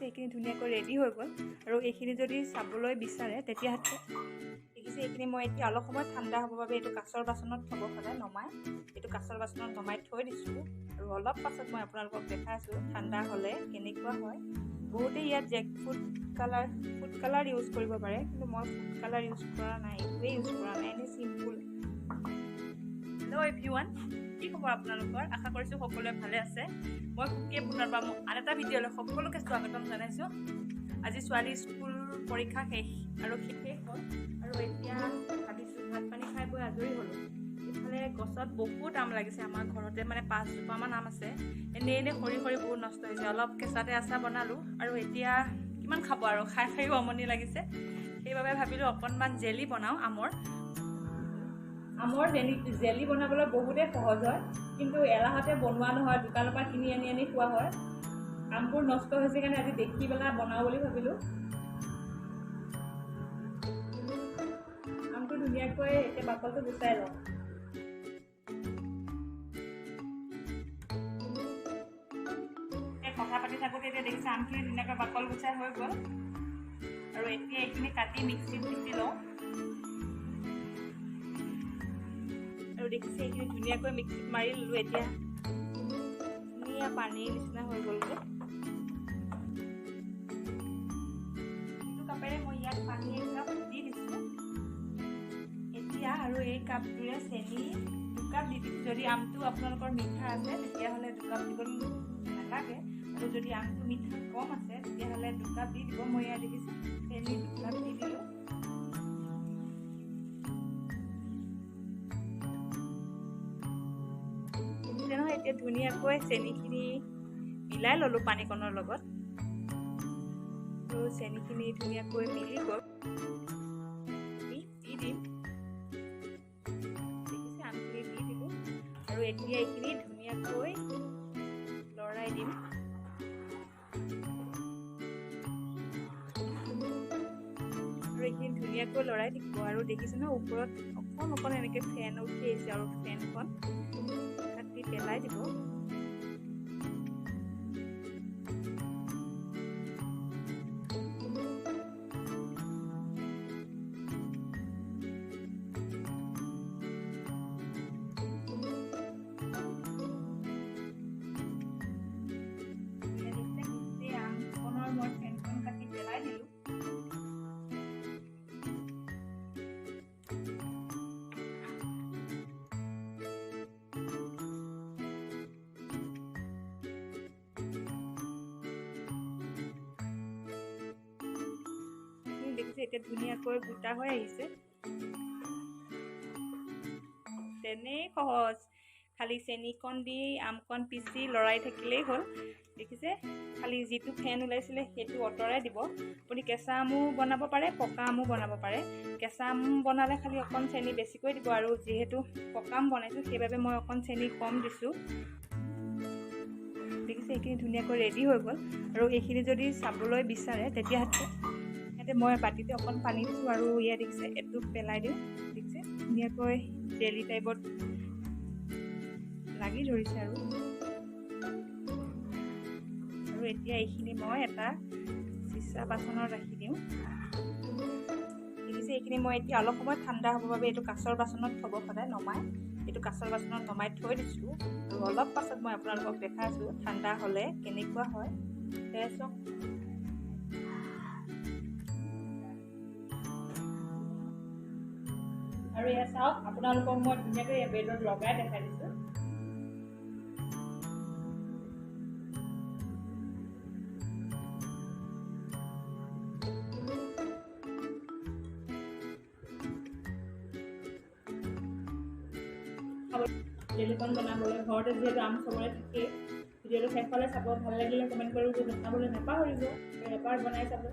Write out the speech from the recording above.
দেখিছে এইখিনি ধুনীয়াকৈ ৰেডি হৈ গ'ল আৰু এইখিনি যদি চাবলৈ বিচাৰে তেতিয়াহ'লে দেখিছে এইখিনি মই এতিয়া অলপ সময় ঠাণ্ডা হ'বৰ বাবে এইটো কাঁচৰ বাচনত থ'ব সদায় নমাই এইটো কাঁচৰ বাচনত নমাই থৈ দিছোঁ আৰু অলপ পাছত মই আপোনালোকক দেখাইছোঁ ঠাণ্ডা হ'লে কেনেকুৱা হয়। বহুতে ইয়াত ফুড কালাৰ ইউজ কৰিব পাৰে, কিন্তু মই ফুড কালাৰ ইউজ কৰা নাই, একোৱেই ইউজ কৰা নাই, এনেই চিম্পুল। হেল্ল' এভৰিৱান, কি খবৰ আপোনালোকৰ? আশা কৰিছোঁ সকলোৱে ভালে আছে। মই কুকে পুনৰ পৰা আন এটা ভিডিঅ'লৈ সকলোকে স্বাগতম জনাইছোঁ। আজি ছোৱালীৰ স্কুল পৰীক্ষা শেষ আৰু শেষ হ'ল আৰু এতিয়া ভাবিছোঁ ভাত পানী খাই বৈ আজৰি হ'লোঁ। ইফালে গছত বহুত আম লাগিছে, আমাৰ ঘৰতে মানে 5 জোপামান আম আছে। এনেই সৰি বহুত নষ্ট হৈছে। অলপ কেঁচাতে আচাৰ বনালোঁ আৰু এতিয়া কিমান খাব আৰু খাইও আমনি লাগিছে। সেইবাবে ভাবিলোঁ অকণমান জেলি বনাওঁ আমৰ জেলি বনাবলৈ বহুতেই সহজ হয়, কিন্তু এলাহতে বনোৱা নহয়, দোকানৰ পৰা কিনি আনি খোৱা হয়। আমবোৰ নষ্ট হৈছে কাৰণে আজি দেখি পেলাই বনাওঁ বুলি ভাবিলোঁ। আমটো ধুনীয়াকৈ এতিয়া বাকলটো গুচাই লওঁ। কথা পাতি থাকোঁতে এতিয়া দেখিছে আমখিনি ধুনীয়াকৈ বাকল গুচাই হৈ গ'ল আৰু এতিয়া এইখিনি কাটি মিক্সিত পিচি লওঁ আৰু দেখিছে এইখিনি ধুনীয়াকৈ মিক্সিত মাৰি ল'লোঁ। এতিয়া ধুনীয়া পানীৰ নিচিনা হৈ গ'লগৈ। এইটো কাপেৰে মই ইয়াত পানী 1 কাপ দি দিছোঁ এতিয়া আৰু এই কাপটোৰে চেনি 2 কাপ দি দিছোঁ। যদি আমটো আপোনালোকৰ মিঠা আছে তেতিয়াহ'লে 2 কাপ দিব নালাগে, আৰু যদি আমটো মিঠা কম আছে তেতিয়াহ'লে 2 কাপ দি দিব। মই ইয়াত দেখিছোঁ চেনি 2 কাপ দি দিলোঁ। নহয় এতিয়া ধুনীয়াকৈ চেনিখিনি মিলাই ল'লোঁ পানীকণৰ লগত আৰু চেনিখিনি ধুনীয়াকৈ মিলি গ'ল। দি দিম, দেখিছে আমখিনি দি দিলোঁ আৰু এতিয়া এইখিনি ধুনীয়াকৈ লৰাই দিম। আৰু এইখিনি ধুনীয়াকৈ লৰাই দিব আৰু দেখিছে ন ওপৰত অকণ এনেকৈ ফেন উঠি আহিছে আৰু ফেনখন কাটি পেলাই দিব। মই ফেনখন কাটি পেলাই দিলোঁ। দেখিছে এতিয়া ধুনীয়াকৈ গোটা হৈ আহিছে। তেনেই সহজ, খালি চেনিকণ দি আমকণ পিচি লৰাই থাকিলেই হ'ল। দেখিছে খালি যিটো ফেন ওলাইছিলে সেইটো আঁতৰাই দিব। আপুনি কেঁচা আমো বনাব পাৰে, পকা আমো বনাব পাৰে। কেঁচা আম বনালে খালি অকণ চেনি বেছিকৈ দিব, আৰু যিহেতু পকা আম বনাইছোঁ সেইবাবে মই অকণ চেনি কম দিছোঁ। দেখিছে এইখিনি ধুনীয়াকৈ ৰেডি হৈ গ'ল আৰু এইখিনি যদি চাবলৈ বিচাৰে তেতিয়াহ'লে মই বাতিতে অকণ পানী দিছোঁ আৰু ইয়াত দেখিছে এইটো পেলাই দিওঁ। দেখিছে ধুনীয়াকৈ জেলি টাইপত লাগি ধৰিছে আৰু এতিয়া এইখিনি মই এটা চিচা বাচনত ৰাখি দিওঁ। দেখিছে এইখিনি মই এতিয়া অলপ সময় ঠাণ্ডা হ'বৰ বাবে এইটো কাঁচৰ বাচনত থ'ব সদায় নমাই এইটো কাঁচৰ বাচনত নমাই থৈ দিছোঁ আৰু অলপ পাছত মই আপোনালোকক দেখাইছোঁ ঠাণ্ডা হ'লে কেনেকুৱা হয়। চাওক আৰু এয়া চাওক আপোনালোকক মই ধুনীয়াকৈ বেডত লগাই দেখাই দিছোঁ। জেলিকণ বনাবলৈ ঘৰতে যিহেতু আম চবৰে থাকেই। ভিডিঅ'টো শেষ হ'লে চাব, ভাল লাগিলে কমেণ্ট কৰিব, জনাবলৈ নাপাহৰিব। এবাৰ বনাই চাব।